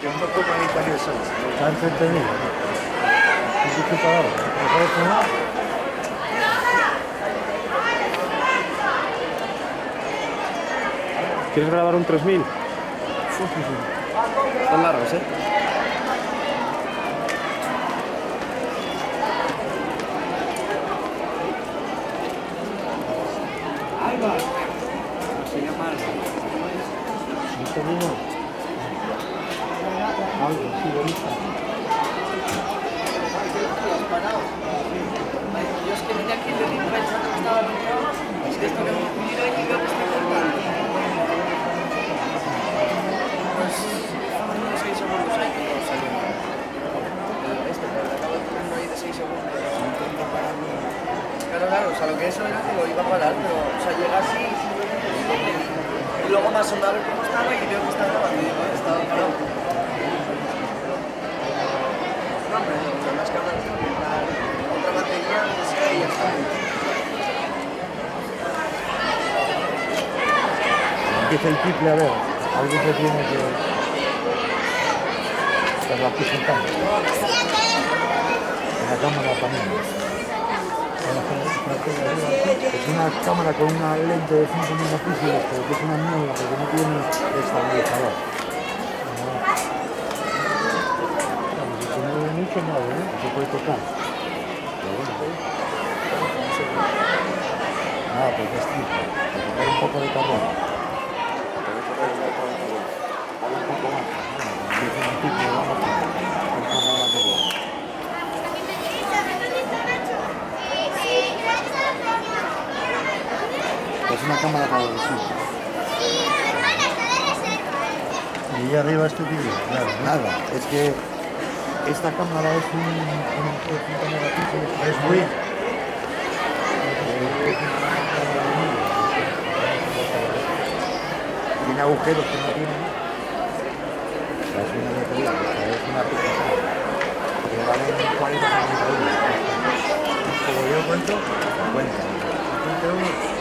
Yo un poco con Italia Sol. ¿Está entretenido? ¿Qué te parado? ¿Te puedes fumar? ¿Quieres grabar un 3000? Son largos, ¿eh? Se llama ¿No te digo? Algo, sí, bonita. Yo es que venía aquí de Río pensando que estaba pintado y de esto que hemos venido y veo que está cortado. Pues unos 6 segundos ahí que todo salió. Este, pero le acabo de poner ahí de 6 segundos. Claro, o sea, lo que eso era que lo iba a parar, pero, o sea, llega así y luego más o menos a ver cómo estaba y veo que está grabando y digo, estaba parado. No, hombre, no, las cámaras, otra batería, pues ahí ya está. Empieza el triple, a ver. Algo se tiene que... Te lo presentamos. La cámara también. Es una cámara con una lente de 5 megapíxeles, pero que es una mierda porque no tiene estabilizador. Si se mueve mucho, no, se puede tocar. Pero bueno, nada, pues es triple. Para tocar un poco de carbón. Un poco más. Es un triple, vamos a cámara de bola. Es una cámara para los hijos. Y ahí arriba este vídeo, claro, nada. Es que esta cámara es un 5 megapíxeles, es muy... Tiene agujeros que no tiene. Es una batería, es una pieza. Que vale 40 euros. Como yo cuento, 50. 50 euros.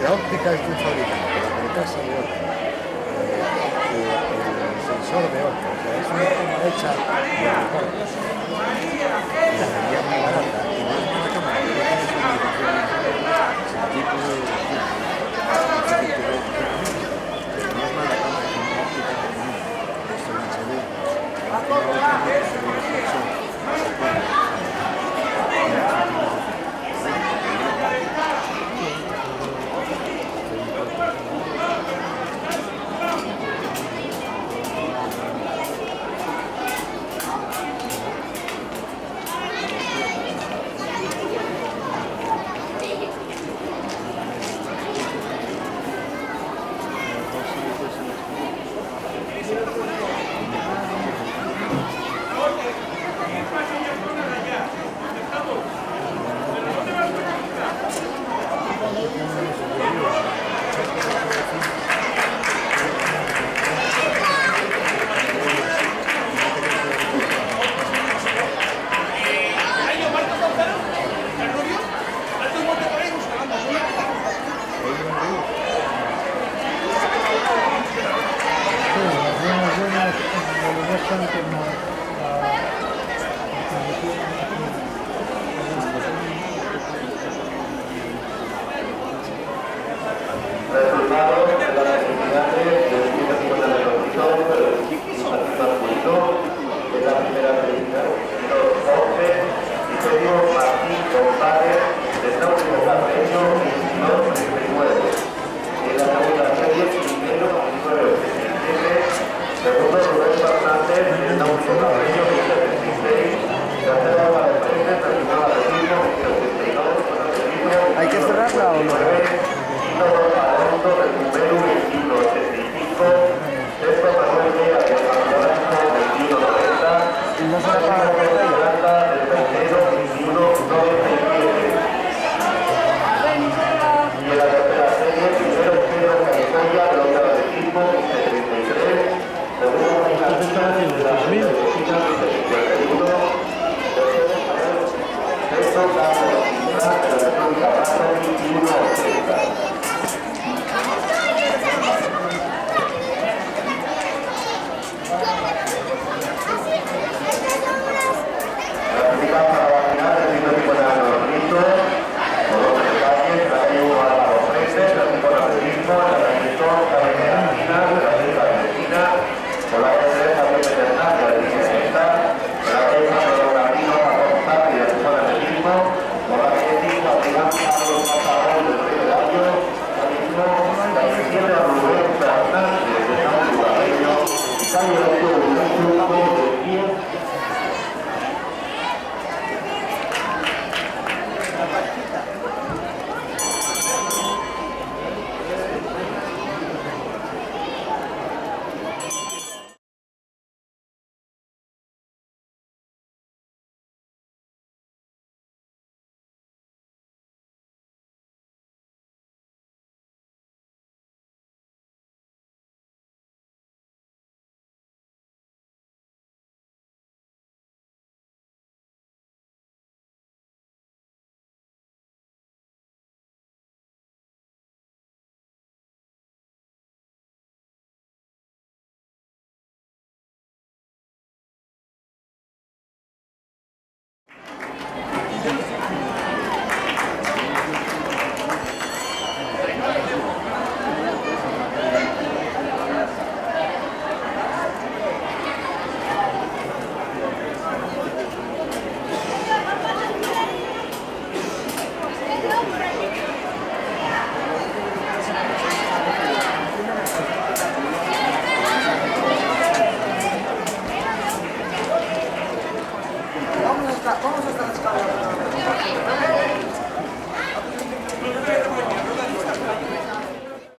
La óptica es de un fabricante, la carcasa de otra. El sensor de otra. O sea, es una toma hecha de mejor. La vendía muy barata y no es una cámara que no tiene estabilización. Es el tipo de... No es mala cámara, es una óptica común. Es un HD. Una otra sensor. Resultados de las actividades del equipo de la revolución del equipo masculino de la primera división, los 11, y serio Martín González, de Saurio Carreño, 22-39. En la segunda serie, primero, 19-87, segundo, Rubén Fernández, de Saurio Carreño, 20-26, tercera, Juan Pérez, de Primera División, 20-82, ¿Hay que cerrarla o no? Recupero 2185, esto Manuel Mea de Campeonato 2190, ¿Y no será para la pantalla? Plata del Primero 2190. Caso de la República Brazo 2180.